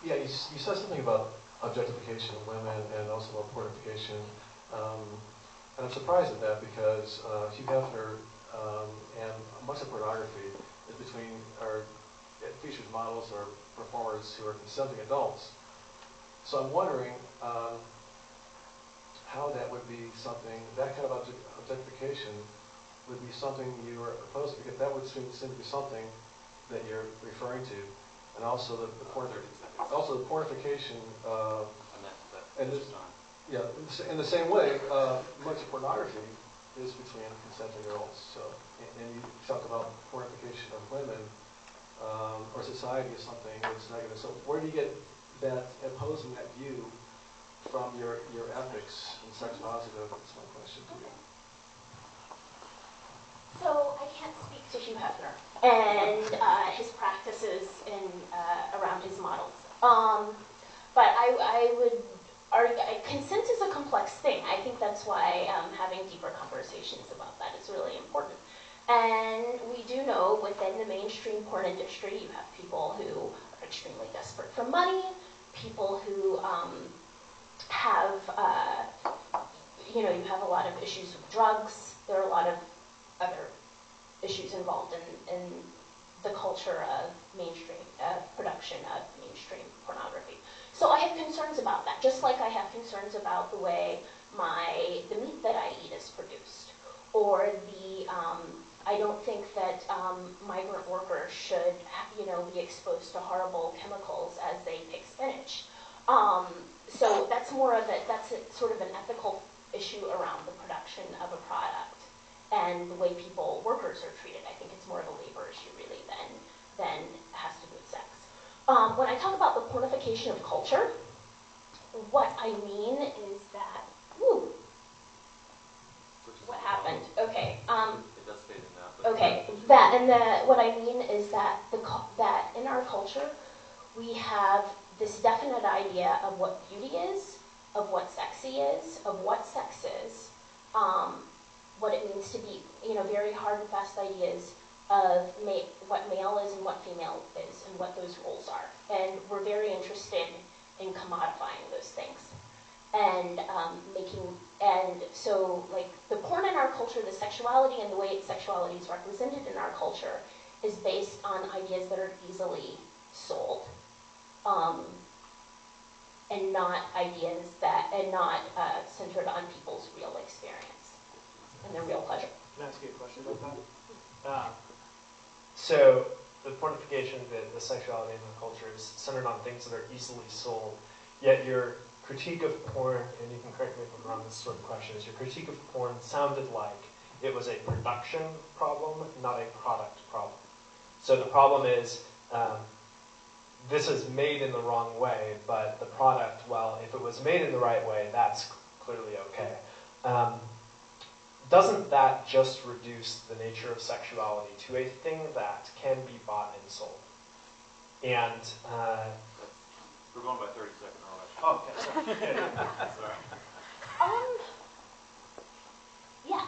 Yeah, you said something about objectification of women and also about pornification. And I'm surprised at that because Hugh Hefner and much of pornography is between, or it features models or performers who are consenting adults. So I'm wondering how that would be something, that kind of objectification would be something you are opposed to, because that would seem to be something that you're referring to. And also the pornification in the same way, much of pornography is between consenting adults. So, and you talk about pornification of women or society as something that's negative. So, where do you get that opposing that view from your ethics and sex positive? That's my question to you. So I can't speak to Hugh Hefner and his practices in around his models. But I would argue, consent is a complex thing. I think that's why having deeper conversations about that is really important. And we do know within the mainstream porn industry, you have people who are extremely desperate for money, people who have, you have a lot of issues with drugs. There are a lot of other issues involved in the culture of mainstream production of mainstream pornography. So I have concerns about that, just like I have concerns about the way the meat that I eat is produced, or I don't think that migrant workers should be exposed to horrible chemicals as they pick spinach. So that's sort of an ethical issue around the production of a product and the way workers are treated. I think it's more of a labor issue really than has to do with sex. When I talk about the pornification of culture, what I mean is that, what happened? Okay. It does fade in now. Okay. What I mean is that that in our culture, we have this definite idea of what beauty is, of what sexy is, of what sex is, what it means to be, very hard and fast ideas of what male is and what female is and what those roles are. And we're very interested in commodifying those things. And so like the porn in our culture, the sexuality and the way sexuality is represented in our culture is based on ideas that are easily sold. And not centered on people's real experience and their real pleasure. Can I ask you a question about that? So the pornification, the sexuality in the culture is centered on things that are easily sold, yet your critique of porn, and you can correct me if I'm wrong, this sort of question is, your critique of porn sounded like it was a production problem, not a product problem. So the problem is, this is made in the wrong way, but the product, well, if it was made in the right way, that's clearly okay. Doesn't that just reduce the nature of sexuality to a thing that can be bought and sold? And we're going by 30 seconds. Oh, okay. Sorry. Yeah.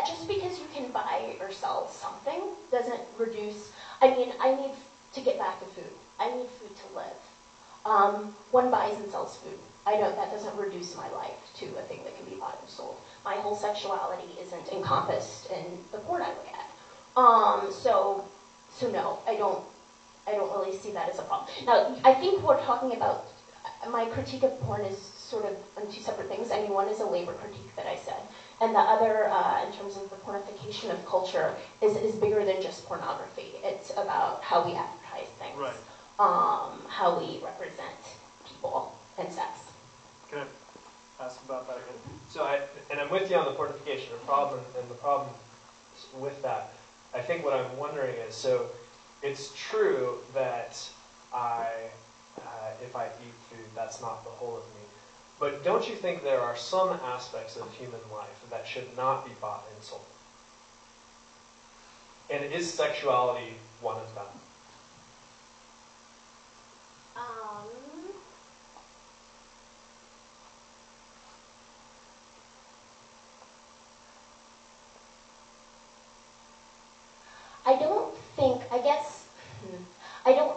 Just because you can buy or sell something doesn't reduce. I need to get back to food. I need food to live. One buys and sells food. That doesn't reduce my life to a thing that can be bought and sold. My whole sexuality isn't encompassed in the porn I look at. So no, I don't really see that as a problem. Now, I think we're talking about, my critique of porn is sort of on two separate things. One is a labor critique that I said, and the other, in terms of the pornification of culture, is bigger than just pornography. It's about how we advertise things, right. How we represent people and sex. Can I ask about that again? So I'm with you on the pornification problem, and the problem with that. I think what I'm wondering is, so it's true that if I eat food, that's not the whole of me. But don't you think there are some aspects of human life that should not be bought and sold? And is sexuality one of them?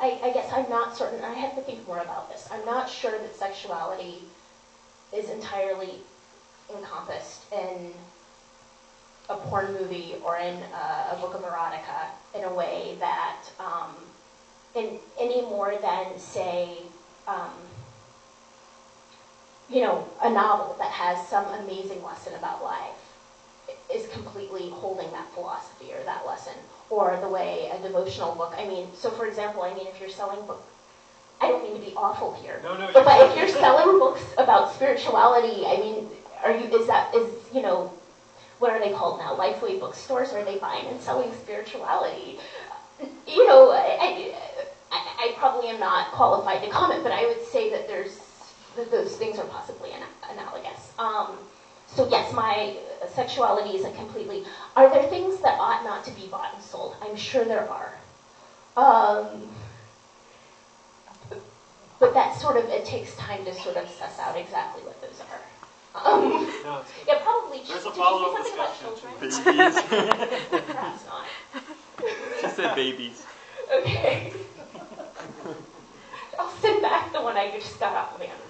I guess I'm not certain, I have to think more about this. I'm not sure that sexuality is entirely encompassed in a porn movie or in a book of erotica in a way that, in any more than, say, a novel that has some amazing lesson about life is completely holding that philosophy or that lesson, or the way a devotional book, so for example, if you're selling books, I don't mean to be awful here, No, but if you're selling books about spirituality, what are they called now? Lifeway bookstores? Are they buying and selling spirituality? I probably am not qualified to comment, but I would say that those things are possibly analogous. So yes, my sexuality isn't completely. Are there things that ought not to be bought and sold? I'm sure there are. But that it takes time to sort of suss out exactly what those are. Yeah, probably. There's a Did follow-up you say something about discussion. children? Perhaps not. She said babies. Okay. I'll send back the one I just got off of Amazon.